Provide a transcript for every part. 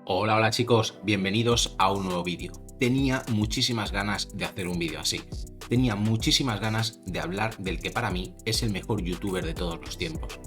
Hola, hola chicos, bienvenidos a un nuevo vídeo. Tenía muchísimas ganas de hacer un vídeo así. Tenía muchísimas ganas de hablar del que para mí es el mejor youtuber de todos los tiempos.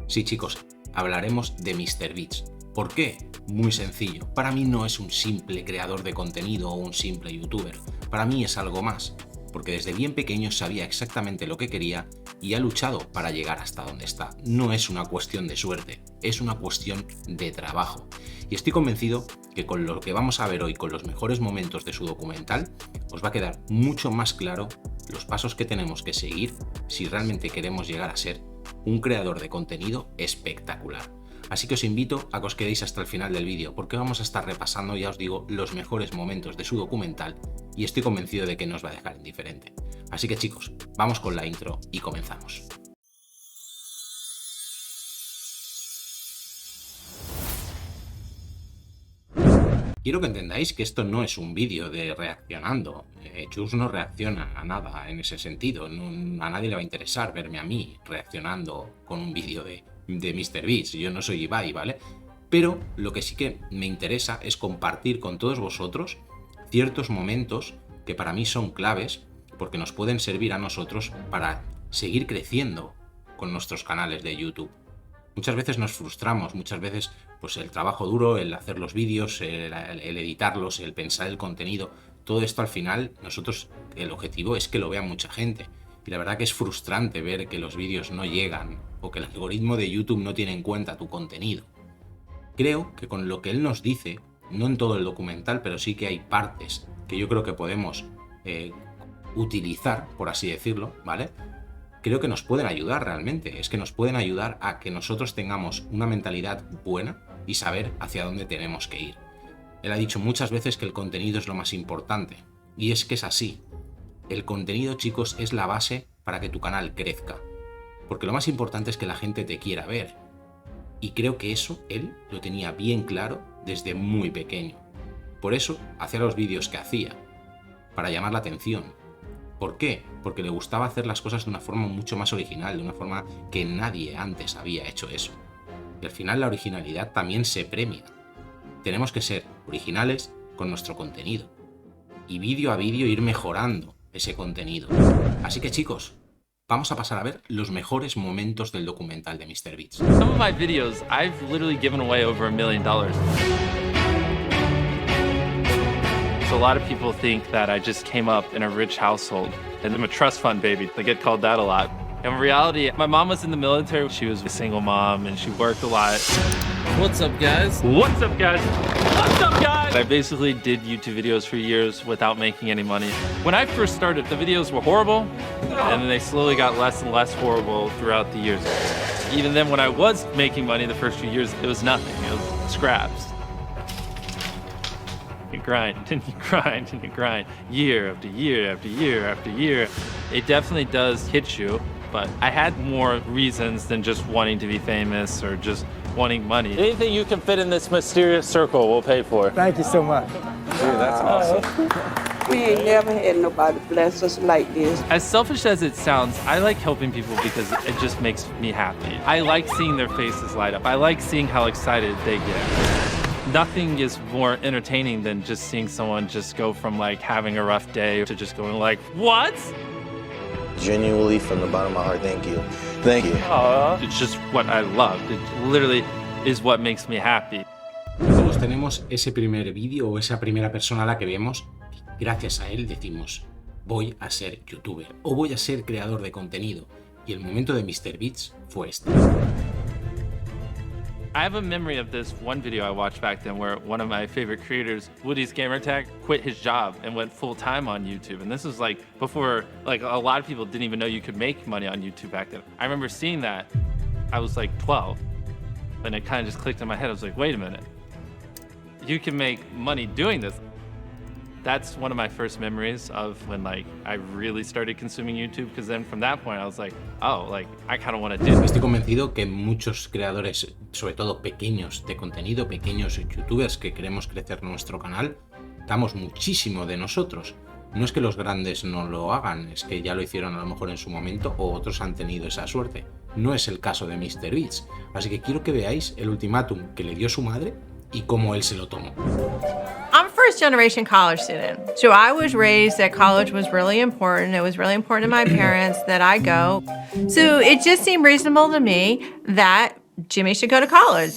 Sí chicos, hablaremos de MrBeast. ¿Por qué? Muy sencillo. Para mí no es un simple creador de contenido o un simple youtuber. Para mí es algo más, porque desde bien pequeño sabía exactamente lo que quería y ha luchado para llegar hasta donde está. No es una cuestión de suerte, es una cuestión de trabajo. Y estoy convencido que con lo que vamos a ver hoy, con los mejores momentos de su documental, os va a quedar mucho más claro los pasos que tenemos que seguir si realmente queremos llegar a ser un creador de contenido espectacular. Así que os invito a que os quedéis hasta el final del vídeo, porque vamos a estar repasando, ya os digo, los mejores momentos de su documental y estoy convencido de que no os va a dejar indiferente. Así que chicos, vamos con la intro y comenzamos. Quiero que entendáis que esto no es un vídeo de reaccionando. Chus no reacciona a nada en ese sentido. A nadie le va a interesar verme a mí reaccionando con un vídeo de MrBeast. Yo no soy Ibai, ¿vale? Pero lo que sí que me interesa es compartir con todos vosotros ciertos momentos que para mí son claves porque nos pueden servir a nosotros para seguir creciendo con nuestros canales de YouTube. Muchas veces nos frustramos, muchas veces pues el trabajo duro, el hacer los vídeos, el editarlos, el pensar el contenido, todo esto al final nosotros el objetivo es que lo vea mucha gente. Y la verdad que es frustrante ver que los vídeos no llegan o que el algoritmo de YouTube no tiene en cuenta tu contenido. Creo que con lo que él nos dice, no en todo el documental, pero sí que hay partes que yo creo que podemos utilizar, por así decirlo, ¿vale? Creo que nos pueden ayudar realmente, es que nos pueden ayudar a que nosotros tengamos una mentalidad buena y saber hacia dónde tenemos que ir. Él ha dicho muchas veces que el contenido es lo más importante, y es que es así. El contenido, chicos, es la base para que tu canal crezca, porque lo más importante es que la gente te quiera ver, y creo que eso él lo tenía bien claro desde muy pequeño. Por eso hacía los vídeos que hacía, para llamar la atención. ¿Por qué? Porque le gustaba hacer las cosas de una forma mucho más original, de una forma que nadie antes había hecho eso. Y al final la originalidad también se premia. Tenemos que ser originales con nuestro contenido. Y vídeo a vídeo ir mejorando ese contenido. Así que chicos, vamos a pasar a ver los mejores momentos del documental de MrBeast. Some of my videos, I've literally given away over $1 million. So a lot of people think that I just came up in a rich household and I'm a trust fund baby. I get called that a lot. In reality, my mom was in the military. She was a single mom and she worked a lot. What's up, guys? What's up, guys? What's up, guys? I basically did YouTube videos for years without making any money. When I first started, the videos were horrible, and then they slowly got less and less horrible throughout the years. Even then, when I was making money the first few years, it was nothing. It was scraps. You grind, and you grind, and you grind, year after year after year after year. It definitely does hit you, but I had more reasons than just wanting to be famous or just wanting money. Anything you can fit in this mysterious circle, we'll pay for. Thank you so much. Dude, that's awesome. We ain't never had nobody bless us like this. As selfish as it sounds, I like helping people because it just makes me happy. I like seeing their faces light up. I like seeing how excited they get. Nothing is more entertaining than just seeing someone just go from like having a rough day to just going like, what? Genuinely, from the bottom of my heart, thank you. Thank you. It's just what I love. It literally is what makes me happy. Todos tenemos ese primer vídeo o esa primera persona a la que vemos, gracias a él decimos, voy a ser youtuber o voy a ser creador de contenido. Y el momento de MrBeast fue este. I have a memory of this one video I watched back then where one of my favorite creators, Woody's Gamertag, quit his job and went full-time on YouTube. And this was like before, like a lot of people didn't even know you could make money on YouTube back then. I remember seeing that. I was like 12 and it kind of just clicked in my head. I was like, wait a minute, you can make money doing this. That's one of my first memories of when like I really started consuming YouTube, because then from that point I was like, oh, like I kind of want to do this. Estoy convencido que muchos creadores, sobre todo pequeños de contenido, pequeños youtubers que queremos crecer nuestro canal, damos muchísimo de nosotros. No es que los grandes no lo hagan, es que ya lo hicieron a lo mejor en su momento o otros han tenido esa suerte. No es el caso de MrBeast. Así que quiero que veáis el ultimátum que le dio su madre y cómo él se lo tomó. I'm a first generation college student. So I was raised that college was really important. It was really important to my parents that I go. So it just seemed reasonable to me that Jimmy should go to college.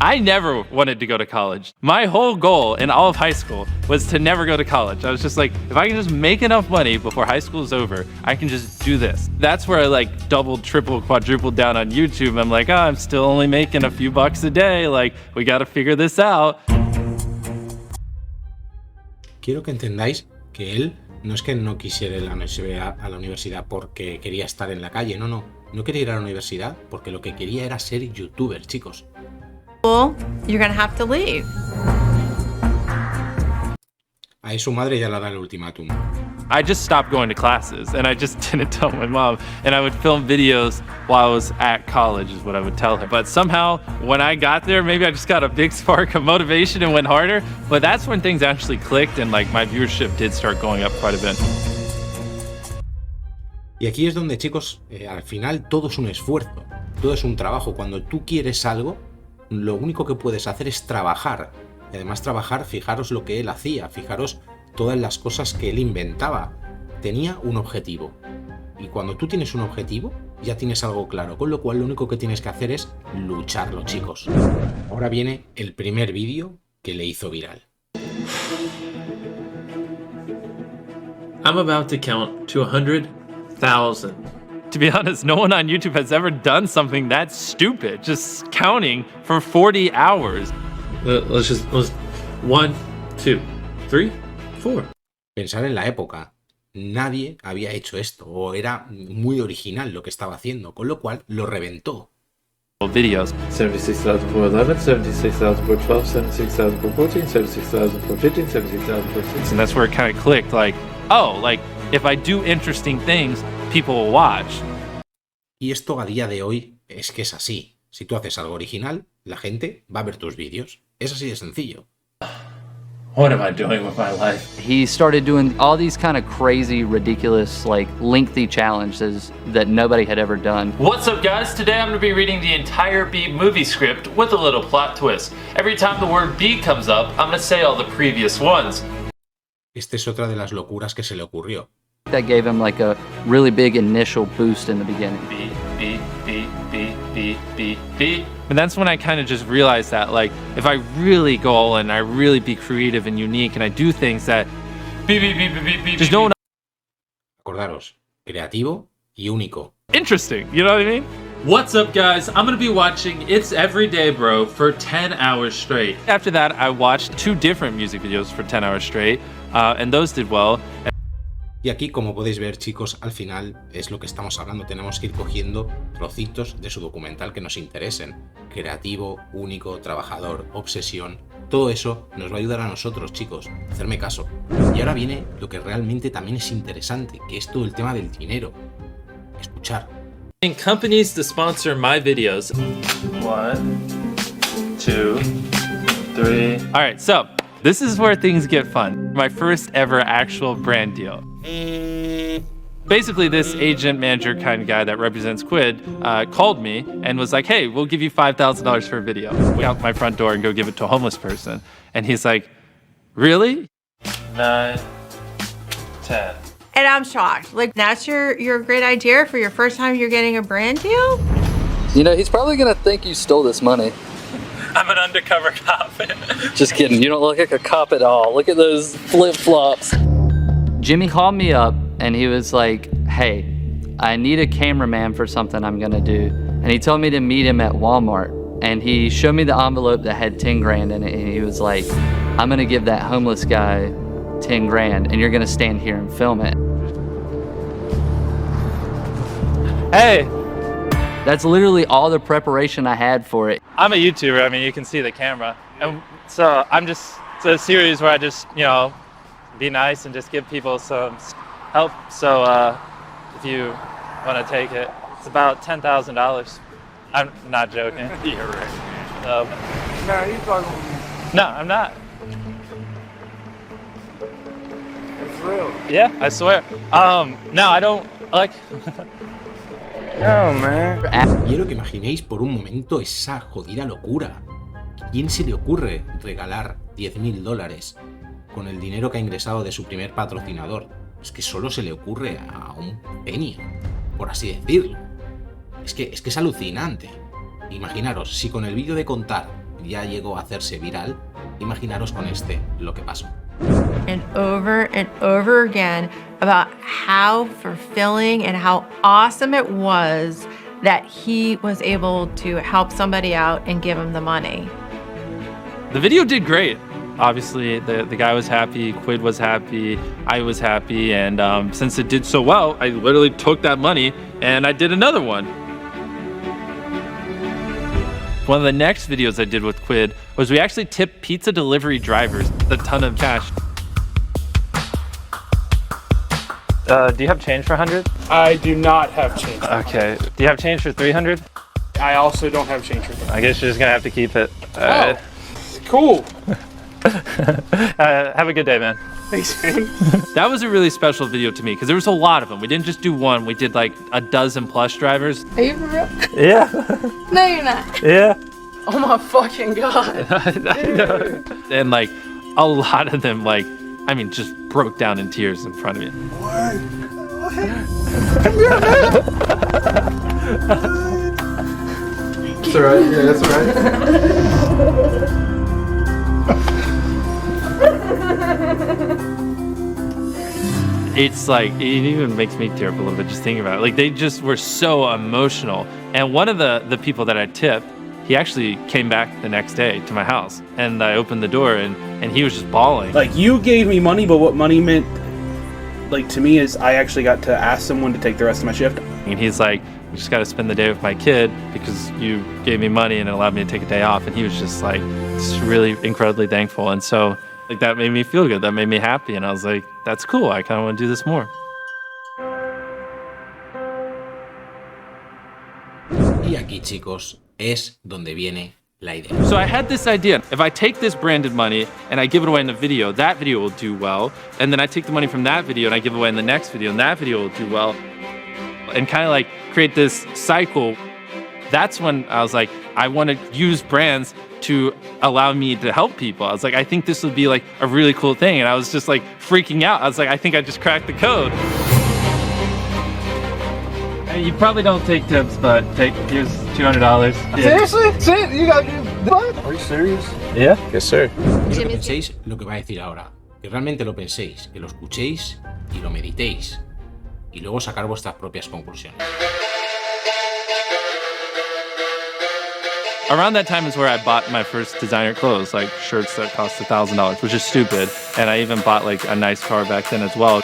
I never wanted to go to college. My whole goal in all of high school was to never go to college. I was just like, if I can just make enough money before high school is over, I can just do this. That's where I like doubled, tripled, quadrupled down on YouTube. I'm like, oh, I'm still only making a few bucks a day. Like, we got to figure this out. Quiero que entendáis que él no es que no quisiera ir a la universidad porque quería estar en la calle, no. No quería ir a la universidad porque lo que quería era ser youtuber, chicos. You're gonna have to leave. Ahí su madre ya le da el ultimátum. I just stopped going to classes and I just didn't tell my mom. And I would film videos while I was at college is what I would tell her. But somehow when I got there, maybe I just got a big spark of motivation and went harder. But that's when things actually clicked and like my viewership did start going up quite a bit. Y aquí es donde, chicos, al final todo es un esfuerzo, todo es un trabajo. Cuando tú quieres algo, lo único que puedes hacer es trabajar. Y además trabajar, fijaros lo que él hacía, fijaros todas las cosas que él inventaba. Tenía un objetivo. Y cuando tú tienes un objetivo, ya tienes algo claro. Con lo cual lo único que tienes que hacer es lucharlo, chicos. Ahora viene el primer vídeo que le hizo viral. I'm about to count to 100,000. To be honest, no one on YouTube has ever done something that stupid, just counting for 40 hours. Let's 1, 2, 3, 4. Pensar en la época. Nadie había hecho esto, o era muy original lo que estaba haciendo, con lo cual lo reventó. Videos. 76,411, 76,412, 76,414, 76,415, 76,416. And that's where it kind of clicked, like, oh, like, if I do interesting things, people will watch. Y esto a día de hoy es que es así. Si tú haces algo original, la gente va a ver tus vídeos. Es así de sencillo. What am I doing with my life? He started doing all these kind of crazy, ridiculous, like lengthy challenges that nobody had ever done. What's up, guys? Today I'm going to be reading the entire B movie script with a little plot twist. Every time the word B comes up, I'm going to say all the previous ones. Esta es otra de las locuras que se le ocurrió. That gave him like a really big initial boost in the beginning. B, B, B, B, B, B, B. And that's when I kind of just realized that, like, if I really go all in, I really be creative and unique, and I do things that B, B, B, B, B, B, just no one Acordaros, creativo y único. interesting, you know what I mean? What's up, guys? I'm gonna be watching It's Every Day, Bro for 10 hours straight. After that, I watched 2 different music videos for 10 hours straight, and those did well. Y aquí, como podéis ver, chicos, al final es lo que estamos hablando. Tenemos que ir cogiendo trocitos de su documental que nos interesen. Creativo, único, trabajador, obsesión. Todo eso nos va a ayudar a nosotros, chicos. Hacerme caso. Y ahora viene lo que realmente también es interesante, que es todo el tema del dinero. Escuchar. Companies to sponsor my videos. 1, 2, 3. All right, so this is where things get fun. My first ever actual brand deal. Basically, this agent manager kind of guy that represents Quid called me and was like, hey, we'll give you $5,000 for a video. We out my front door and go give it to a homeless person. And he's like, really? 9, 10. And I'm shocked. Like, that's your great idea for your first time you're getting a brand deal? You know, he's probably gonna think you stole this money. I'm an undercover cop. Just kidding, you don't look like a cop at all. Look at those flip-flops. Jimmy called me up and he was like, hey, I need a cameraman for something I'm gonna do. And he told me to meet him at Walmart. And he showed me the envelope that had 10 grand in it. And he was like, I'm gonna give that homeless guy 10 grand and you're gonna stand here and film it. Hey, That's literally all the preparation I had for it. I'm a YouTuber. I mean, you can see the camera. And so it's a series where I just, you know, be nice and just give people some help. So if you want to take it, it's about $10,000. I'm not joking. You're right. Now you talking No, I'm not. it's real. Yeah, I swear. No, I don't like. Oh, man. Quiero que imaginéis por un momento esa jodida locura. ¿Quién se le ocurre regalar $10.000 con el dinero que ha ingresado de su primer patrocinador? Es que solo se le ocurre a un genio, por así decirlo. Es que es alucinante. Imaginaros, si con el vídeo de contar ya llegó a hacerse viral, imaginaros con este lo que pasó. And over again about how fulfilling and how awesome it was that he was able to help somebody out and give him the money. The video did great. Obviously, the guy was happy, Quid was happy, I was happy, and since it did so well, I literally took that money and I did another one. One of the next videos I did with Quid was we actually tipped pizza delivery drivers a ton of cash. Do you have change for 100? I do not have change. Okay. Do you have change for 300? I also don't have change for that. I guess you're just gonna have to keep it. Oh, cool. Have a good day, man. Thanks, man. That was a really special video to me because there was a lot of them. We didn't just do one, we did like a dozen plus drivers. Are you for real? Yeah. No, you're not. Yeah. Oh my fucking god. I know. And like a lot of them, like, I mean, just broke down in tears in front of me. What? That's alright, yeah, that's alright. It's like, it even makes me tear up a little bit just thinking about it. Like, they just were so emotional. And one of the people that I tipped, he actually came back the next day to my house. And I opened the door and he was just bawling. Like, you gave me money, but what money meant, like, to me is I actually got to ask someone to take the rest of my shift. And he's like, I just got to spend the day with my kid because you gave me money and it allowed me to take a day off. And he was just like, just really incredibly thankful. And so, like, that made me feel good. That made me happy. And I was like, that's cool. I kind of want to do this more. Y aquí, chicos, es donde viene la idea. So I had this idea. If I take this branded money and I give it away in the video, that video will do well. And then I take the money from that video and I give it away in the next video, and that video will do well. And kind of like create this cycle. That's when I was like, I want to use brands to allow me to help people. I was like, I think this would be like a really cool thing. And I was just like freaking out. I was like, I think I just cracked the code. You probably don't take tips, but here's $200. Seriously? Say you gotta give what? Are you serious? Yeah. Yes, sir. Quiero que penséis lo que va a decir ahora. Que realmente lo penséis, que lo escuchéis y lo meditéis. Y luego sacar vuestras propias conclusiones. Around that time is where I bought my first designer clothes, like shirts that cost $1,000, which is stupid. And I even bought like a nice car back then as well,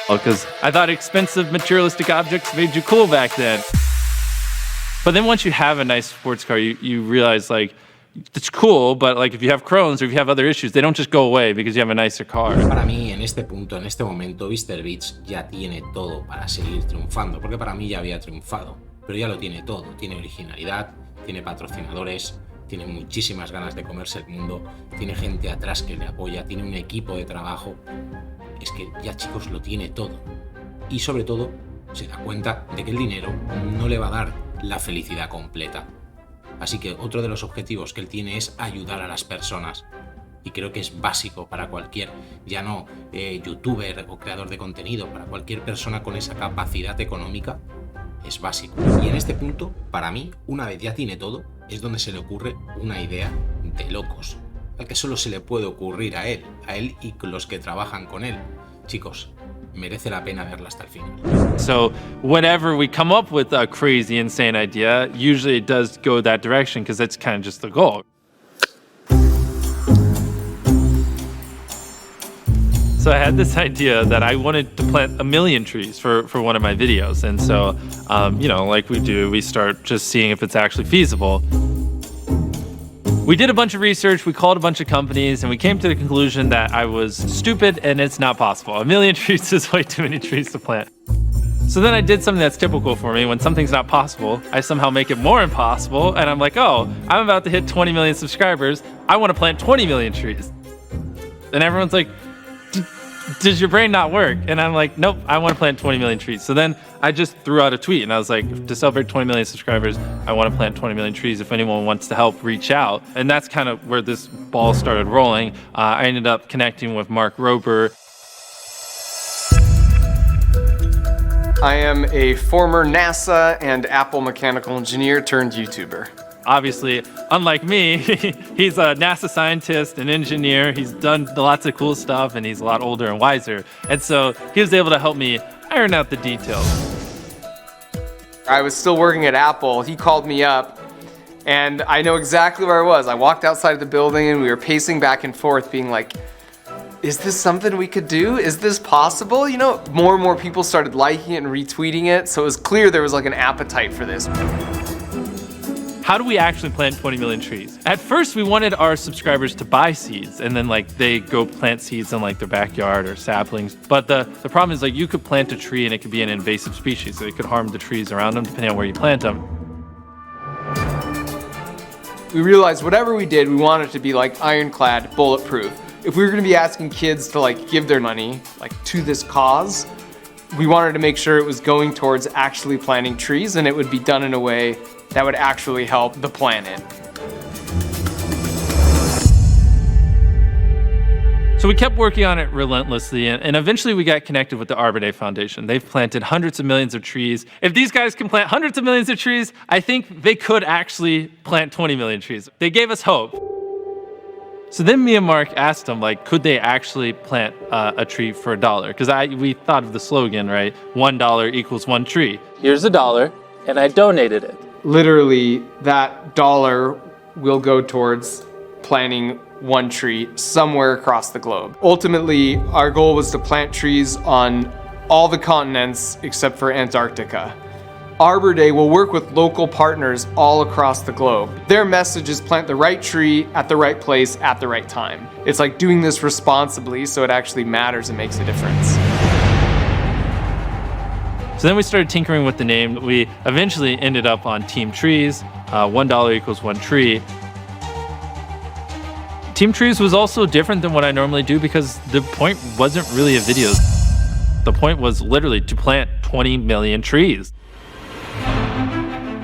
because I thought expensive materialistic objects made you cool back then. But then once you have a nice sports car, you realize like, it's cool, but like if you have Crohn's or if you have other issues, they don't just go away because you have a nicer car. Para mí, en este punto, en este momento, MrBeast ya tiene todo para seguir triunfando, porque para mí ya había triunfado, pero ya lo tiene todo. Tiene originalidad, tiene patrocinadores, tiene muchísimas ganas de comerse el mundo, tiene gente atrás que le apoya, tiene un equipo de trabajo. Es que ya, chicos, lo tiene todo. Y sobre todo, se da cuenta de que el dinero no le va a dar la felicidad completa. Así que otro de los objetivos que él tiene es ayudar a las personas. Y creo que es básico para cualquier, ya no youtuber o creador de contenido, para cualquier persona con esa capacidad económica, es básico. Y en este punto, para mí, una vez ya tiene todo, es donde se le ocurre una idea de locos, al que solo se le puede ocurrir a él y los que trabajan con él. Chicos, merece la pena verla hasta el final. So whenever we come up with a crazy, insane idea, usually it does go that direction because that's kind of just the goal. So I had this idea that I wanted to plant 1 million trees for one of my videos. And so, you know, like we do, we start just seeing if it's actually feasible. We did a bunch of research, we called a bunch of companies, and we came to the conclusion that I was stupid and it's not possible. 1 million trees is way too many trees to plant. So then I did something that's typical for me. When something's not possible, I somehow make it more impossible. And I'm like, oh, I'm about to hit 20 million subscribers. I want to plant 20 million trees. And everyone's like, does your brain not work? And I'm like, nope, I want to plant 20 million trees. So then I just threw out a tweet and I was like, to celebrate 20 million subscribers, I want to plant 20 million trees. If anyone wants to help, reach out. And that's kind of where this ball started rolling. I ended up connecting with Mark Rober. I am a former NASA and Apple mechanical engineer turned YouTuber. Obviously, unlike me, he's a NASA scientist and engineer. He's done lots of cool stuff and he's a lot older and wiser. And so he was able to help me iron out the details. I was still working at Apple. He called me up and I know exactly where I was. I walked outside of the building and we were pacing back and forth being like, is this something we could do? Is this possible? You know, more and more people started liking it and retweeting it. So it was clear there was like an appetite for this. How do we actually plant 20 million trees? At first, we wanted our subscribers to buy seeds and then like they go plant seeds in like their backyard or saplings. But the problem is like you could plant a tree and it could be an invasive species. So it could harm the trees around them depending on where you plant them. We realized whatever we did, we wanted it to be like ironclad, bulletproof. If we were gonna be asking kids to like give their money like to this cause, we wanted to make sure it was going towards actually planting trees and it would be done in a way that would actually help the planet. So we kept working on it relentlessly, and eventually we got connected with the Arbor Day Foundation. They've planted hundreds of millions of trees. If these guys can plant hundreds of millions of trees, I think they could actually plant 20 million trees. They gave us hope. So then me and Mark asked them, like, could they actually plant a tree for $1? Because we thought of the slogan, right? $1 equals one tree. Here's $1, and I donated it. Literally, that dollar will go towards planting one tree somewhere across the globe. Ultimately, our goal was to plant trees on all the continents except for Antarctica. Arbor Day will work with local partners all across the globe. Their message is plant the right tree at the right place at the right time. It's like doing this responsibly so it actually matters and makes a difference. So then we started tinkering with the name. We eventually ended up on Team Trees, $1 equals one tree. Team Trees was also different than what I normally do because the point wasn't really a video. The point was literally to plant 20 million trees.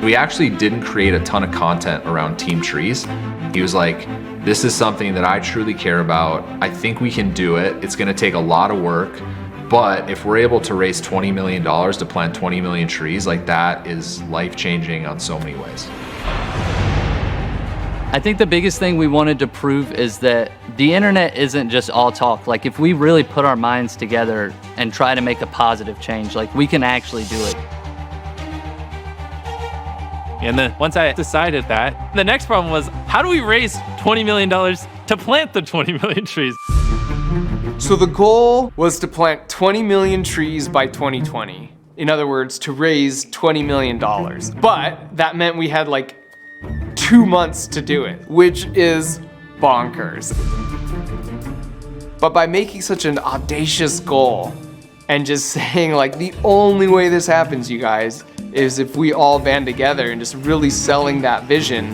We actually didn't create a ton of content around Team Trees. He was like, this is something that I truly care about. I think we can do it. It's gonna take a lot of work, but if we're able to raise $20 million to plant 20 million trees, like that is life-changing on so many ways. I think the biggest thing we wanted to prove is that the internet isn't just all talk. Like if we really put our minds together and try to make a positive change, like we can actually do it. And then once I decided that, the next problem was, how do we raise $20 million to plant the 20 million trees? So the goal was to plant 20 million trees by 2020. In other words, to raise $20 million. But that meant we had like 2 months to do it, which is bonkers. But by making such an audacious goal and just saying like, the only way this happens, you guys, is if we all band together and just really selling that vision.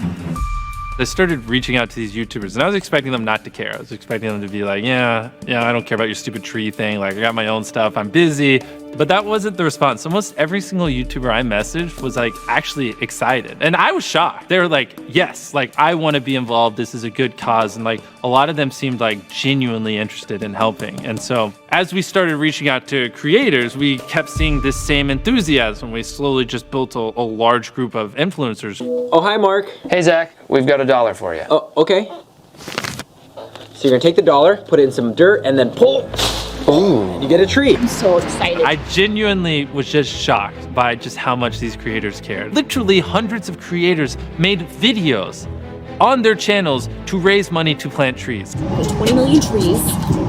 I started reaching out to these YouTubers and I was expecting them not to care. I was expecting them to be like, yeah, I don't care about your stupid tree thing. Like I got my own stuff, I'm busy. But that wasn't the response. Almost every single YouTuber I messaged was like actually excited. And I was shocked. They were like, yes, like I want to be involved. This is a good cause. And like a lot of them seemed like genuinely interested in helping. And so as we started reaching out to creators, we kept seeing this same enthusiasm. We slowly just built a large group of influencers. Oh, hi, Mark. Hey, Zach. We've got $1 for you. Oh, okay. So you're gonna take the dollar, put it in some dirt, and then pull. Boom. You get a tree. I'm so excited. I genuinely was just shocked by just how much these creators cared. Literally hundreds of creators made videos on their channels to raise money to plant trees. 20 million trees.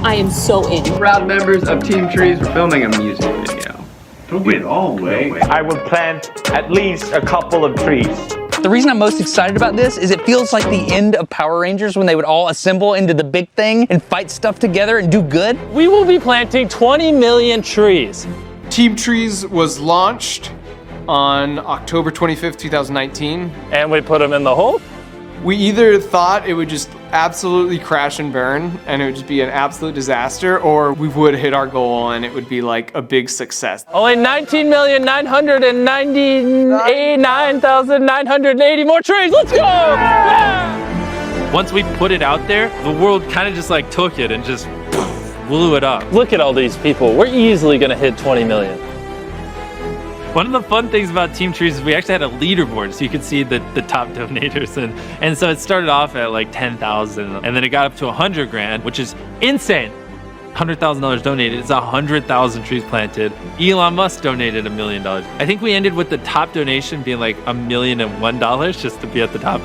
I am so in. Proud members of Team Trees, we're filming a music video. Don't get all way. I will plant at least a couple of trees. The reason I'm most excited about this is it feels like the end of Power Rangers when they would all assemble into the big thing and fight stuff together and do good. We will be planting 20 million trees. Team Trees was launched on October 25th, 2019. And we put them in the hole? We either thought it would just absolutely crash and burn and it would just be an absolute disaster, or we would hit our goal and it would be like a big success. Only 19,999,980 more trees. Let's go! Yeah! Once we put it out there, the world kind of just like took it and just blew it up. Look at all these people. We're easily gonna hit 20 million. One of the fun things about Team Trees is we actually had a leaderboard so you could see the top donators. And so it started off at like 10,000 and then it got up to 100 grand, which is insane. $100,000 donated, it's 100,000 trees planted. Elon Musk donated $1 million. I think we ended with the top donation being like $1,001,001 just to be at the top.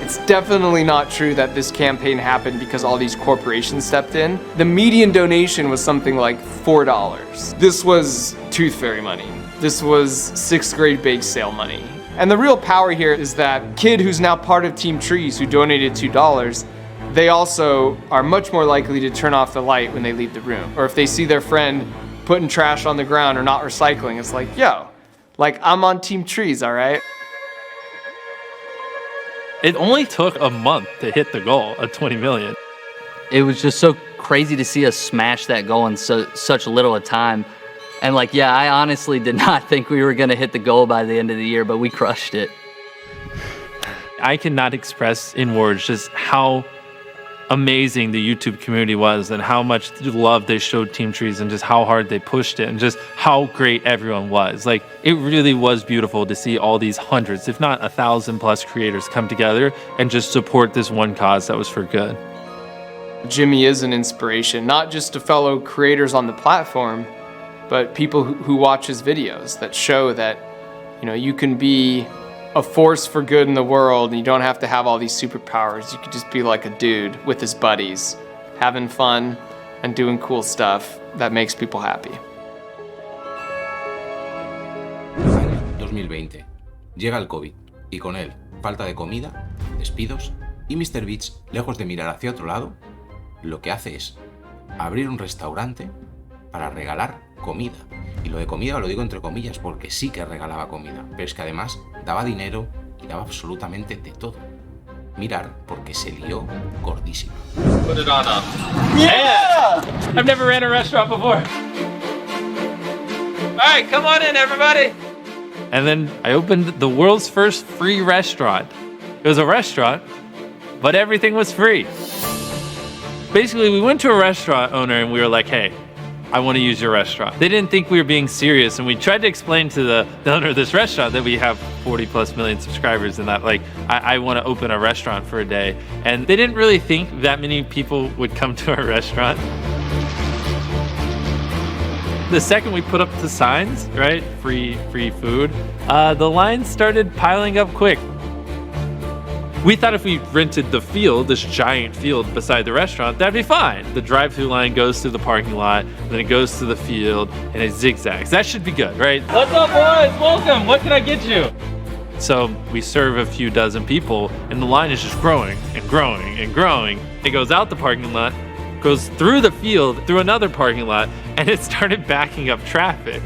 It's definitely not true that this campaign happened because all these corporations stepped in. The median donation was something like $4. This was Tooth Fairy money. This was 6th grade bake sale money. And the real power here is that kid who's now part of Team Trees who donated $2, they also are much more likely to turn off the light when they leave the room. Or if they see their friend putting trash on the ground or not recycling, it's like, yo, like I'm on Team Trees, all right? It only took a month to hit the goal of 20 million. It was just so crazy to see us smash that goal in such little a time. And like, yeah, I honestly did not think we were gonna hit the goal by the end of the year, but we crushed it. I cannot express in words just how amazing the YouTube community was and how much love they showed Team Trees and just how hard they pushed it and just how great everyone was. Like, it really was beautiful to see all these hundreds, if not 1,000+ creators come together and just support this one cause that was for good. Jimmy is an inspiration, not just to fellow creators on the platform, but people who watch his videos that show that, you know, you can be a force for good in the world and you don't have to have all these superpowers. You could just be like a dude with his buddies, having fun and doing cool stuff that makes people happy. 2020. Llega el COVID y con él falta de comida, despidos y MrBeast, lejos de mirar hacia otro lado, lo que hace es abrir un restaurante para regalar comida. Y lo de comida lo digo entre comillas porque sí que regalaba comida, pero es que además daba dinero y daba absolutamente de todo. Mirar porque se lió gordísimo. Put it on up. Yeah! I've never ran a restaurant before. All right, come on in, everybody. And then I opened the world's first free restaurant. It was a restaurant, but everything was free. Basically, we went to a restaurant owner and we were like, hey, I want to use your restaurant. They didn't think we were being serious, and we tried to explain to the owner of this restaurant that we have 40+ million subscribers and that like I want to open a restaurant for a day. And they didn't really think that many people would come to our restaurant. The second we put up the signs, right, free food, the lines started piling up quick. We thought if we rented the field, this giant field beside the restaurant, that'd be fine. The drive-through line goes through the parking lot, then it goes to the field, and it zigzags. That should be good, right? What's up, boys? Welcome. What can I get you? So we serve a few dozen people, and the line is just growing and growing and growing. It goes out the parking lot, goes through the field, through another parking lot, and it started backing up traffic.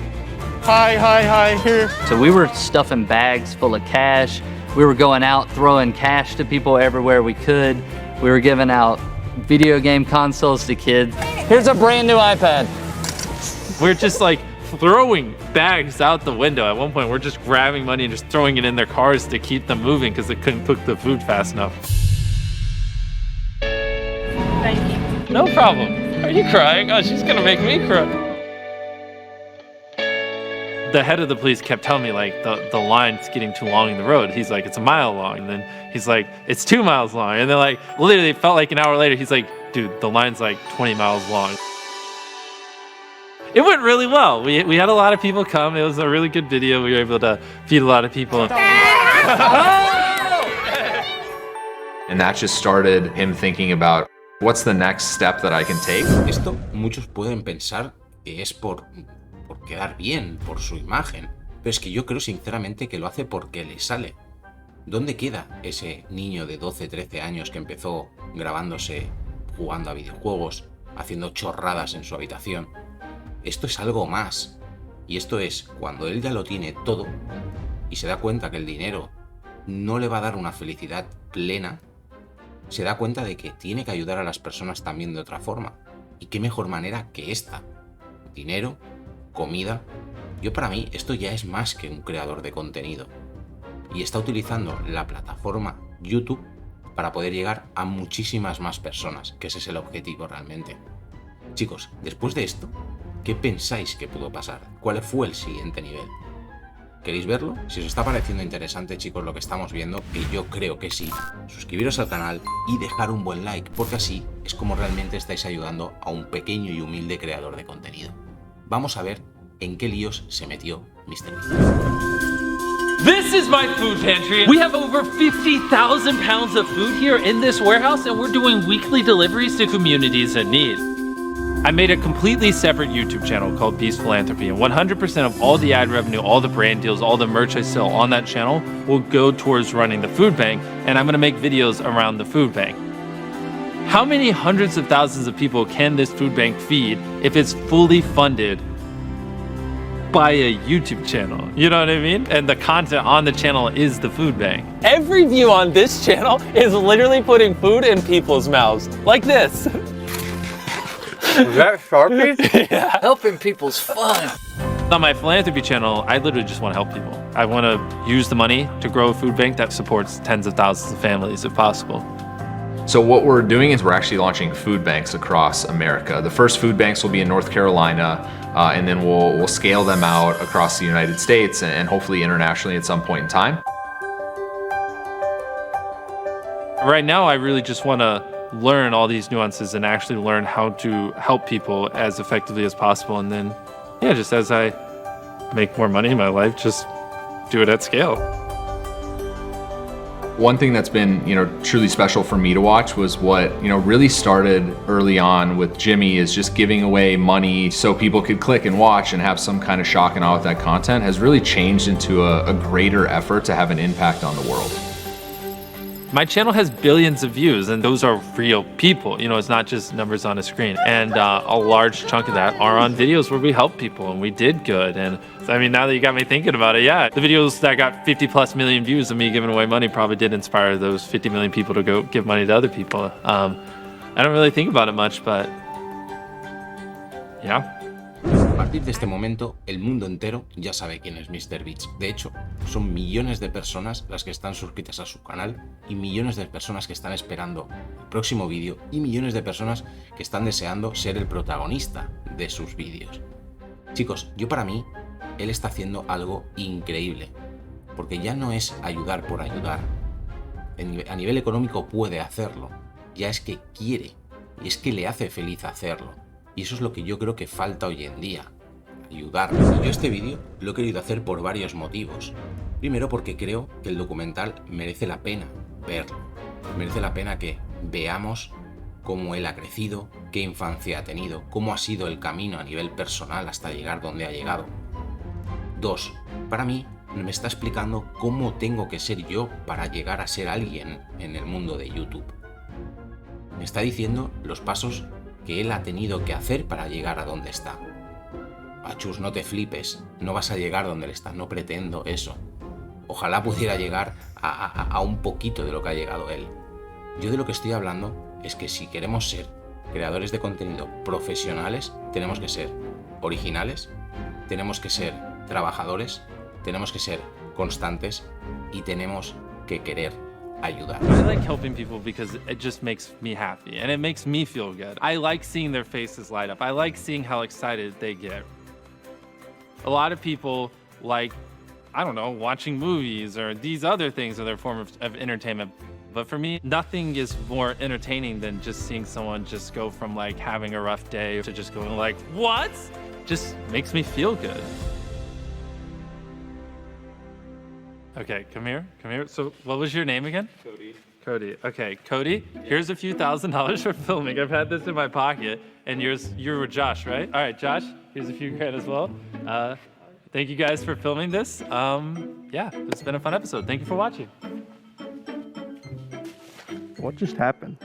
Hi, here. So we were stuffing bags full of cash. We were going out throwing cash to people everywhere we could. We were giving out video game consoles to kids. Here's a brand new iPad. We're just like throwing bags out the window. At one point, we're just grabbing money and just throwing it in their cars to keep them moving because they couldn't cook the food fast enough. Thank you. No problem. Are you crying? Oh, she's gonna make me cry. The head of the police kept telling me like the line's getting too long in the road. He's like, it's a mile long. And then he's like, it's 2 miles long. And then like, literally it felt like an hour later, he's like, dude, the line's like 20 miles long. It went really well. We had a lot of people come. It was a really good video. We were able to feed a lot of people. And that just started him thinking about what's the next step that I can take. Esto muchos pueden pensar que es por quedar bien, por su imagen, pero es que yo creo sinceramente que lo hace porque le sale. ¿Dónde queda ese niño de 12, 13 años que empezó grabándose jugando a videojuegos, haciendo chorradas en su habitación? Esto es algo más, y esto es cuando él ya lo tiene todo y se da cuenta que el dinero no le va a dar una felicidad plena, se da cuenta de que tiene que ayudar a las personas también de otra forma. ¿Y qué mejor manera que esta? Dinero, comida. Para mí esto ya es más que un creador de contenido. Y está utilizando la plataforma YouTube para poder llegar a muchísimas más personas, que ese es el objetivo realmente. Chicos, después de esto, ¿qué pensáis que pudo pasar? ¿Cuál fue el siguiente nivel? ¿Queréis verlo? Si os está pareciendo interesante, chicos, lo que estamos viendo, que yo creo que sí, suscribiros al canal y dejar un buen like, porque así es como realmente estáis ayudando a un pequeño y humilde creador de contenido. Vamos a ver en qué líos se metió Mr. Beast. This is my food pantry. We have over 50,000 pounds of food here in this warehouse, and we're doing weekly deliveries to communities in need. I made a completely separate YouTube channel called Beast Philanthropy, and 100% of all the ad revenue, all the brand deals, all the merch I sell on that channel will go towards running the food bank, and I'm gonna make videos around the food bank. How many hundreds of thousands of people can this food bank feed if it's fully funded by a YouTube channel? You know what I mean? And the content on the channel is the food bank. Every view on this channel is literally putting food in people's mouths, like this. Was that Sharpie? Yeah. Helping people's fun. On my philanthropy channel, I literally just want to help people. I want to use the money to grow a food bank that supports tens of thousands of families if possible. So what we're doing is we're actually launching food banks across America. The first food banks will be in North Carolina, and then we'll scale them out across the United States and hopefully internationally at some point in time. Right now, I really just want to learn all these nuances and actually learn how to help people as effectively as possible. And then, yeah, just as I make more money in my life, just do it at scale. One thing that's been, truly special for me to watch was what, really started early on with Jimmy is just giving away money so people could click and watch and have some kind of shock and awe with that content has really changed into a greater effort to have an impact on the world. My channel has billions of views, and those are real people. It's not just numbers on a screen. And a large chunk of that are on videos where we help people and we did good. And I mean, now that you got me thinking about it, yeah, the videos that got 50+ million views of me giving away money probably did inspire those 50 million people to go give money to other people. I don't really think about it much, but yeah. A partir de este momento, el mundo entero ya sabe quién es Mr. Beast. De hecho, son millones de personas las que están suscritas a su canal y millones de personas que están esperando el próximo vídeo y millones de personas que están deseando ser el protagonista de sus vídeos. Chicos, para mí, él está haciendo algo increíble, porque ya no es ayudar por ayudar. A nivel económico puede hacerlo, ya es que quiere y es que le hace feliz hacerlo. Y eso es lo que yo creo que falta hoy en día, ayudar. Y yo este vídeo lo he querido hacer por varios motivos. Primero porque creo que el documental merece la pena verlo. Merece la pena que veamos cómo él ha crecido, qué infancia ha tenido, cómo ha sido el camino a nivel personal hasta llegar donde ha llegado. 2. Para mí me está explicando cómo tengo que ser yo para llegar a ser alguien en el mundo de YouTube. Me está diciendo los pasos que él ha tenido que hacer para llegar a donde está. Chus, no te flipes, no vas a llegar donde él está, no pretendo eso. Ojalá pudiera llegar a un poquito de lo que ha llegado él. Yo de lo que estoy hablando es que si queremos ser creadores de contenido profesionales, tenemos que ser originales, tenemos que ser trabajadores, tenemos que ser constantes y tenemos que querer ayudar. I like helping people because it just makes me happy and it makes me feel good. I like seeing their faces light up. I like seeing how excited they get. A lot of people like, I don't know, watching movies or these other things are their form of entertainment. But for me, nothing is more entertaining than just seeing someone just go from like having a rough day to just going like, what? Just makes me feel good. Okay, come here. So what was your name again? Cody. Okay, Cody, here's a few $1,000s for filming. I've had this in my pocket, and you were Josh, right? All right, Josh, here's a few grand as well. Thank you guys for filming this. Yeah, it's been a fun episode. Thank you for watching. What just happened?